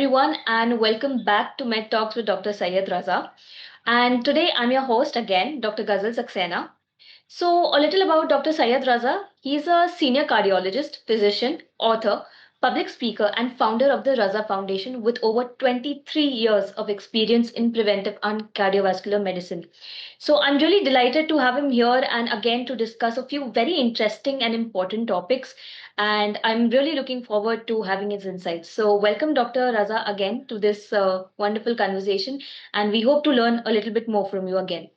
everyone, and welcome back to Medtalks with Dr. Syed Raza. And today I'm your host again, Dr. Ghazal Saxena. So, a little about Dr. Syed Raza. He's a senior cardiologist, physician, author, public speaker, and founder of the Raza Foundation with over 23 years of experience in preventive and cardiovascular medicine. So, I'm really delighted to have him here and again to discuss a few very interesting and important topics. And I'm really looking forward to having his insights. So, welcome, Dr. Raza, again to this wonderful conversation. And we hope to learn a little bit more from you again.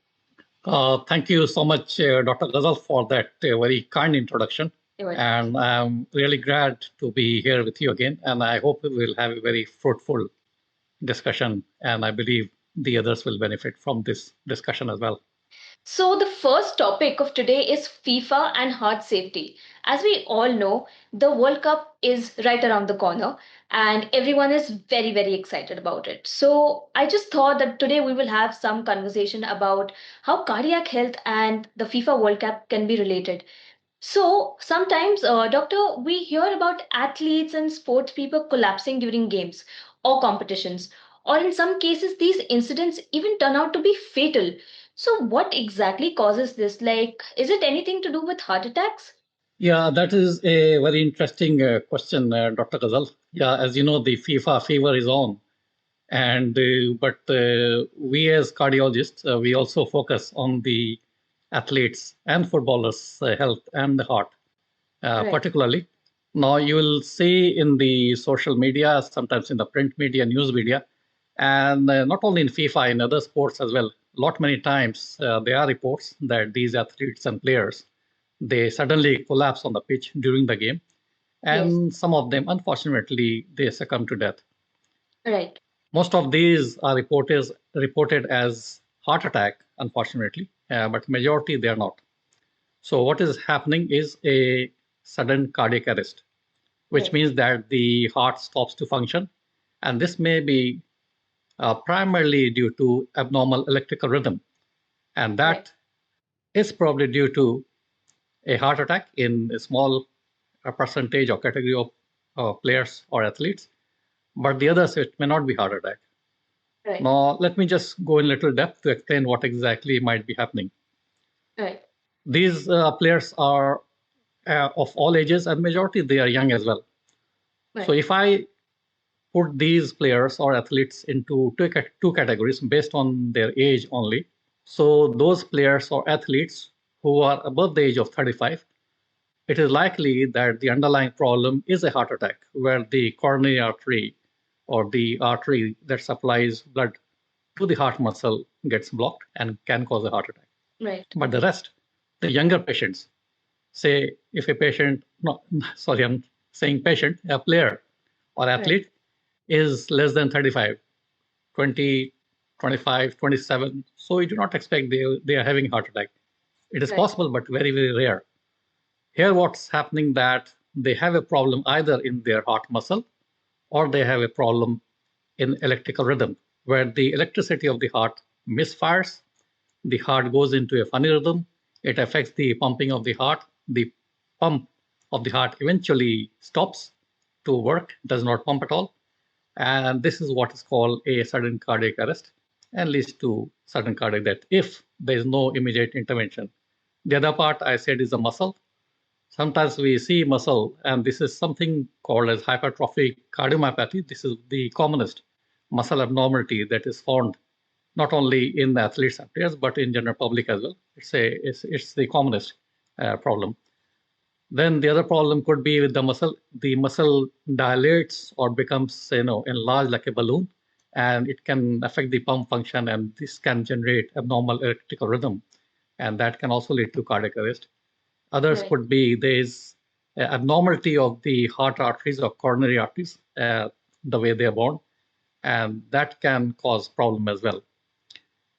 Thank you so much, Dr. Ghazal, for that very kind introduction. And I'm really glad to be here with you again. And I hope we'll have a very fruitful discussion. And I believe the others will benefit from this discussion as well. So, the first topic of today is FIFA and heart safety. As we all know, the World Cup is right around the corner and everyone is very, very excited about it. So, I just thought that today we will have some conversation about how cardiac health and the FIFA World Cup can be related. So, sometimes, Doctor, we hear about athletes and sports people collapsing during games or competitions, or in some cases, these incidents even turn out to be fatal. So, what exactly causes this? Like, is it anything to do with heart attacks? Yeah, that is a very interesting question, Dr. Ghazal. Yeah, as you know, the FIFA fever is on. And but we as cardiologists, we also focus on the athletes and footballers' health and the heart, Right. particularly. Now you will see in the social media, sometimes in the print media, news media, and not only in FIFA, in other sports as well. Lot many times there are reports that these athletes and players they suddenly collapse on the pitch during the game, and Yes. some of them, unfortunately, they succumb to death. Right. Most of these are reported as heart attack, unfortunately, but majority they are not. So what is happening is a sudden cardiac arrest, which Right. means that the heart stops to function, and this may be primarily due to abnormal electrical rhythm, and Right. that is probably due to a heart attack in a small percentage or category of players or athletes, but the others it may not be heart attack. Right. Now, let me just go in little depth to explain what exactly might be happening. Right. These players are of all ages, and majority they are young as well. Right. So if I put these players or athletes into two categories based on their age only, so those players or athletes who are above the age of 35, it is likely that the underlying problem is a heart attack, where the coronary artery or the artery that supplies blood to the heart muscle gets blocked and can cause a heart attack. Right. But the rest, the younger patients, say if a patient, no, sorry, I'm saying patient, a player or athlete right. is less than 35, 20, 25, 27, so you do not expect they are having heart attack. It is right. possible, but very, very rare. Here, what's happening that they have a problem either in their heart muscle or they have a problem in electrical rhythm, where the electricity of the heart misfires, the heart goes into a funny rhythm, it affects the pumping of the heart, the pump of the heart eventually stops to work, does not pump at all, and this is what is called a sudden cardiac arrest and leads to sudden cardiac death if there is no immediate intervention. The other part I said is the muscle. Sometimes we see muscle, and this is something called as hypertrophic cardiomyopathy. This is the commonest muscle abnormality that is found not only in athletes and players, but in general public as well. It's the commonest problem. Then the other problem could be with the muscle. The muscle dilates or becomes enlarged like a balloon, and it can affect the pump function, and this can generate abnormal electrical rhythm, and that can also lead to cardiac arrest. Others right. could be there's abnormality of the heart arteries or coronary arteries, the way they are born, and that can cause problem as well.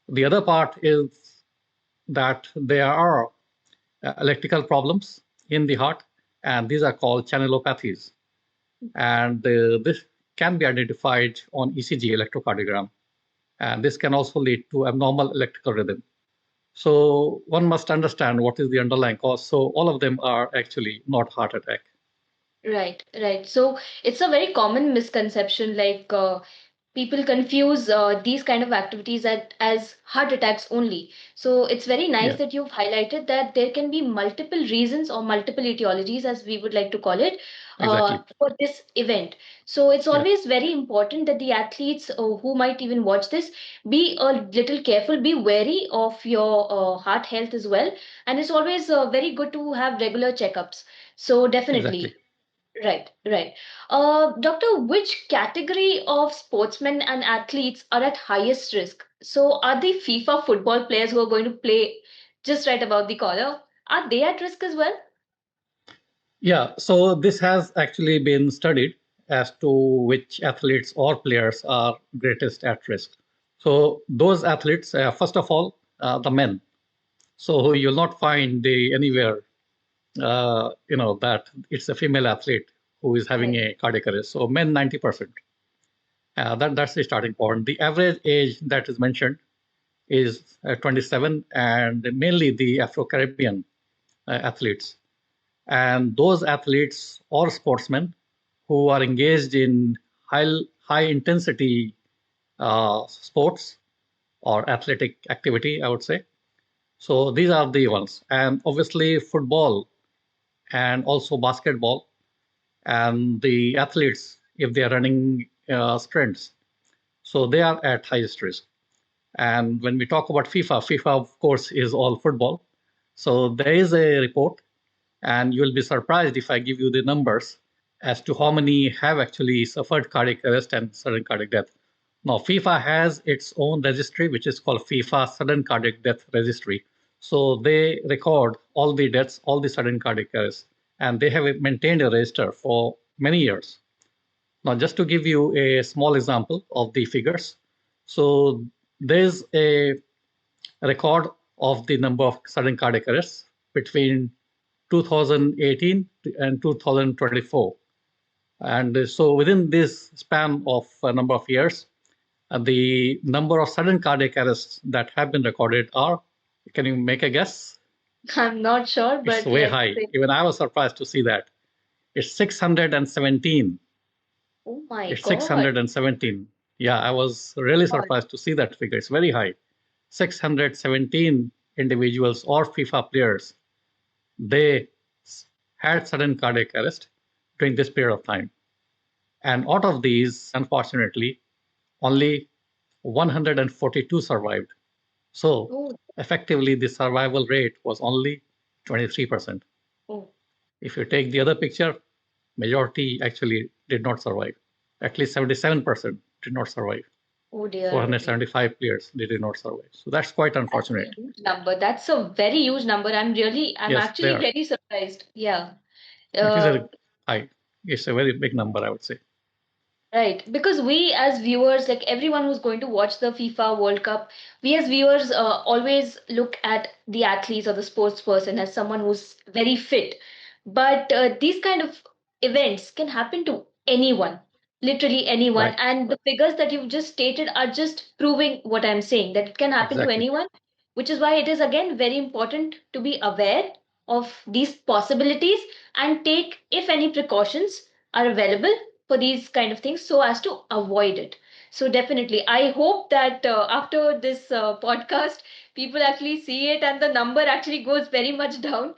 The other part is that there are electrical problems in the heart, and these are called channelopathies. And this can be identified on ECG, electrocardiogram, and this can also lead to abnormal electrical rhythm. So one must understand what is the underlying cause. So all of them are actually not heart attack. Right, right. So it's a very common misconception, like people confuse these kind of activities as heart attacks only. So it's very nice Yeah, that you've highlighted that there can be multiple reasons or multiple etiologies, as we would like to call it, exactly. for this event. So it's Yeah, always very important that the athletes who might even watch this be a little careful, be wary of your heart health as well. And it's always very good to have regular checkups. So exactly. definitely. Right, right. Doctor, which category of sportsmen and athletes are at highest risk? So, are the FIFA football players who are going to play just right above the collar, are they at risk as well? Yeah, so this has actually been studied as to which athletes or players are greatest at risk. So those athletes, first of all, the men. So you'll not find anywhere, that it's a female athlete who is having Right. a cardiac arrest. So men 90%. That's the starting point. The average age that is mentioned is 27, and mainly the Afro-Caribbean athletes. And those athletes or sportsmen who are engaged in high intensity sports or athletic activity, I would say. So these are the ones. And obviously, football and also basketball, and the athletes, if they are running sprints, so they are at highest risk. And when we talk about FIFA, of course, is all football. So there is a report, and you'll be surprised if I give you the numbers as to how many have actually suffered cardiac arrest and sudden cardiac death. Now, FIFA has its own registry, which is called FIFA Sudden Cardiac Death Registry. So they record all the deaths, all the sudden cardiac arrests, and they have maintained a register for many years. Now, just to give you a small example of the figures, so there's a record of the number of sudden cardiac arrests between 2018 and 2024. And so within this span of a number of years, the number of sudden cardiac arrests that have been recorded are, can you make a guess? I'm not sure, It's but way let's high. say, Even I was surprised to see that. It's 617. oh my It's God. 617. Yeah, I was really God. surprised to see that figure. It's very high. 617 individuals or FIFA players, they had sudden cardiac arrest during this period of time. And out of these, unfortunately, only 142 survived. So Oh, effectively, the survival rate was only 23%. oh, If you take the other picture, majority actually did not survive. At least 77% did not survive. oh dear, oh dear. 475 players, they did not survive. So that's quite That's a unfortunate. huge number. That's a very huge number. I'm Yes, they actually are. very surprised. Yeah. It is Uh, a high. It's a very big number, I would say. Right, because we as viewers, like everyone who's going to watch the FIFA World Cup, we as viewers always look at the athletes or the sports person as someone who's very fit. But these kind of events can happen to anyone, literally anyone. Right. And the figures that you've just stated are just proving what I'm saying, that it can happen to Exactly. anyone, which is why it is again very important to be aware of these possibilities and take, if any, precautions are available for these kind of things so as to avoid it. So definitely I hope that after this podcast people actually see it and the number actually goes very much down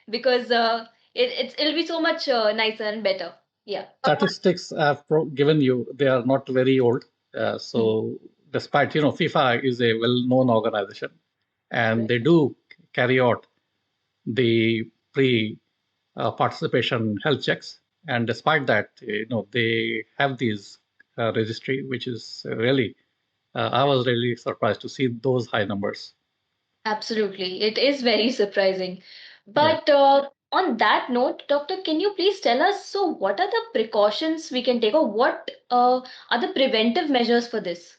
because it'll be so much nicer and better. Yeah. Statistics I've given you, they are not very old. Mhm. So despite, FIFA is a well-known organization, and Right. they do carry out the pre participation health checks. And despite that, they have these registry, which is really, I was really surprised to see those high numbers. Absolutely, it is very surprising. Right. But on that note, doctor, can you please tell us, so what are the precautions we can take, or what are the preventive measures for this?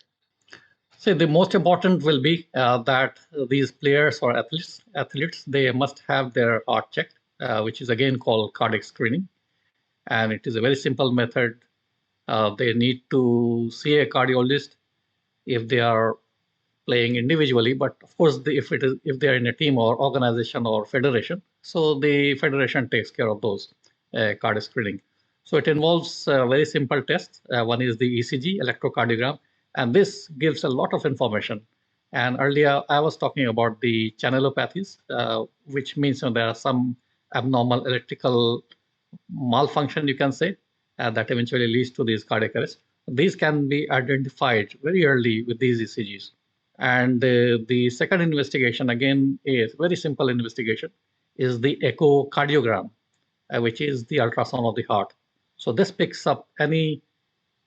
So the most important will be that these players or athletes, they must have their heart checked, which is again called cardiac screening, and it is a very simple method. They need to see a cardiologist if they are playing individually, but of course, if they are in a team or organization or federation, so the federation takes care of those cardiac screening. So it involves very simple tests. One is the ECG, electrocardiogram, and this gives a lot of information. And earlier I was talking about the channelopathies, which means there are some abnormal electrical malfunction, you can say, that eventually leads to these cardiac arrests. These can be identified very early with these ECGs. And the second investigation, again, is very simple investigation, is the echocardiogram, which is the ultrasound of the heart. So this picks up any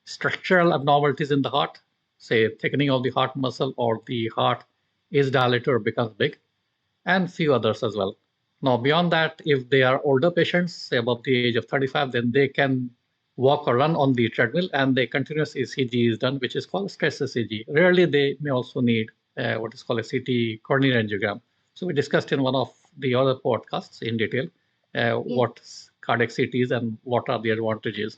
structural abnormalities in the heart, say thickening of the heart muscle or the heart is dilated or becomes big, and few others as well. Now, beyond that, if they are older patients, say above the age of 35, then they can walk or run on the treadmill and the continuous ECG is done, which is called stress ECG. Rarely, they may also need what is called a CT coronary angiogram. So we discussed in one of the other podcasts in detail what cardiac CT is and what are the advantages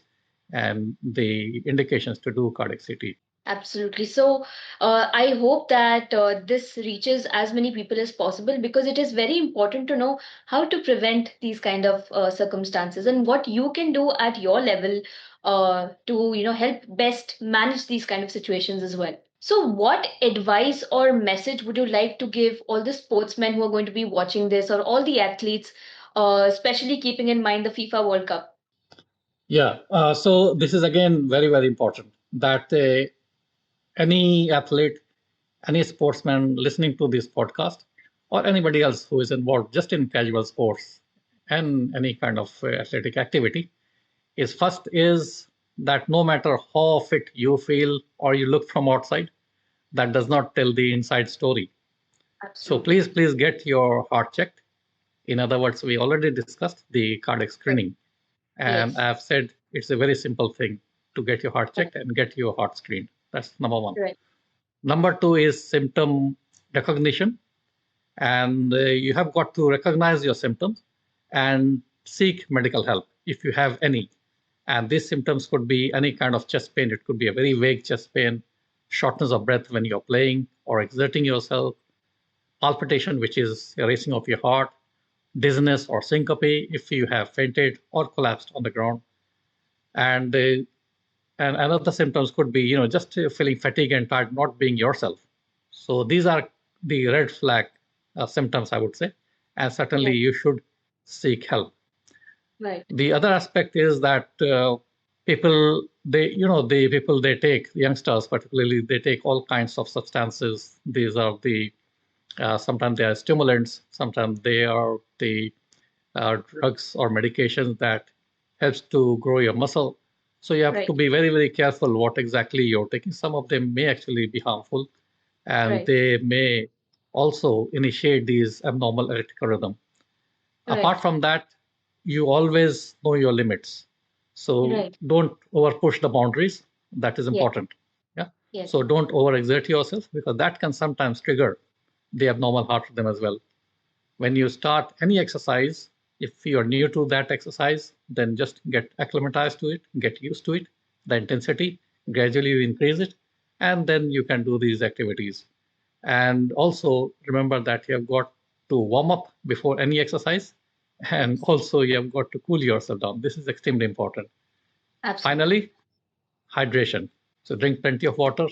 and the indications to do cardiac CT. Absolutely. So, I hope that this reaches as many people as possible because it is very important to know how to prevent these kind of circumstances and what you can do at your level to, help best manage these kind of situations as well. So, what advice or message would you like to give all the sportsmen who are going to be watching this or all the athletes, especially keeping in mind the FIFA World Cup? Yeah, so this is again very, very important that any athlete, any sportsman listening to this podcast, or anybody else who is involved just in casual sports and any kind of athletic activity, is first is that no matter how fit you feel or you look from outside, that does not tell the inside story. So Absolutely. please get your heart checked. In other words, we already discussed the cardiac Right. screening, and Yes. I've said it's a very simple thing to get your heart Right. checked and get your heart screened. That's number one. Right. Number two is symptom recognition. And you have got to recognize your symptoms and seek medical help if you have any. And these symptoms could be any kind of chest pain. It could be a very vague chest pain, shortness of breath when you're playing or exerting yourself, palpitation, which is a racing of your heart, dizziness or syncope if you have fainted or collapsed on the ground. And and another symptoms could be, just feeling fatigue and tired, not being yourself. So these are the red flag symptoms, I would say, and certainly Right. you should seek help. Right. The other aspect is that people, the people they take, youngsters particularly, they take all kinds of substances. These are the sometimes they are stimulants, sometimes they are the drugs or medications that helps to grow your muscle. So you have to Right. be very, very careful what exactly you're taking. Some of them may actually be harmful, and Right. they may also initiate these abnormal electrical rhythm. Right. Apart from that, you always know your limits. So Right. don't over push the boundaries. That is Yes. important. Yeah. Yes. So don't overexert yourself because that can sometimes trigger the abnormal heart rhythm as well. When you start any exercise, if you're new to that exercise, then just get acclimatized to it, get used to it, the intensity, gradually you increase it, and then you can do these activities. And also remember that you have got to warm up before any exercise, and Yes. also you have got to cool yourself down. This is extremely important. Absolutely. Finally, hydration. So drink plenty of water.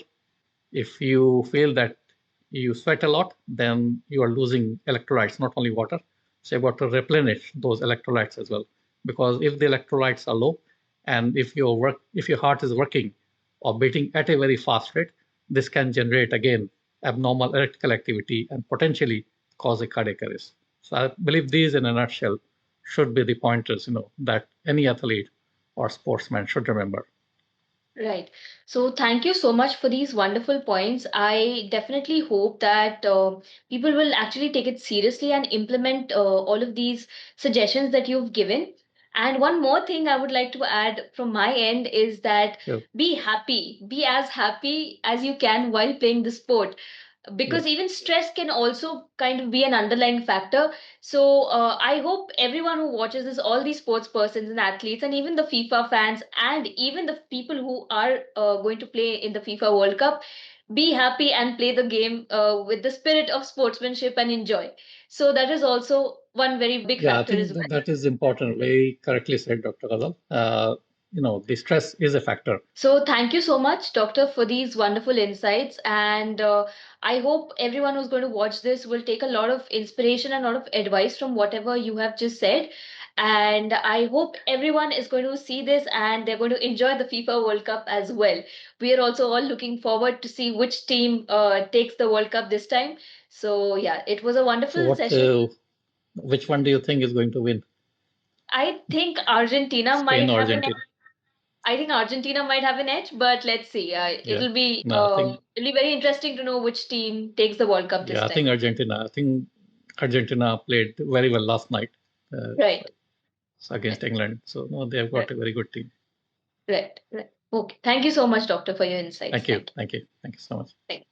If you feel that you sweat a lot, then you are losing electrolytes, not only water. So you've got to replenish those electrolytes as well. Because if the electrolytes are low, and if your heart is working or beating at a very fast rate, this can generate again abnormal electrical activity and potentially cause a cardiac arrest. So I believe these, in a nutshell, should be the pointers, that any athlete or sportsman should remember. Right. So thank you so much for these wonderful points. I definitely hope that people will actually take it seriously and implement all of these suggestions that you've given. And one more thing I would like to add from my end is that Sure. be happy, be as happy as you can while playing the sport, because Yes. even stress can also kind of be an underlying factor. So I hope everyone who watches this, all these sports persons and athletes, and even the FIFA fans, and even the people who are going to play in the FIFA World Cup, be happy and play the game with the spirit of sportsmanship and enjoy. So that is also one very big Yeah, I factor as think well. that is important. Very correctly said, Dr. Ghazal. the stress is a factor. So thank you so much, Doctor, for these wonderful insights. And I hope everyone who's going to watch this will take a lot of inspiration and a lot of advice from whatever you have just said. And I hope everyone is going to see this and they're going to enjoy the FIFA World Cup as well. We are also all looking forward to see which team takes the World Cup this time. So yeah, it was a So wonderful session. which one do you think is going to win? I think Argentina Spain might or have an Argentina? I think Argentina might have an edge, but let's see. Yeah. No, It'll be very interesting to know which team takes the World Cup this I think time. Argentina. I think Argentina played very well last night Right, against England. So no, they have got right, a very good team. right. Okay. Thank you so much, Doctor, for your insights. Thank you. Thank you. Thank you. Thank you so much. Thank you.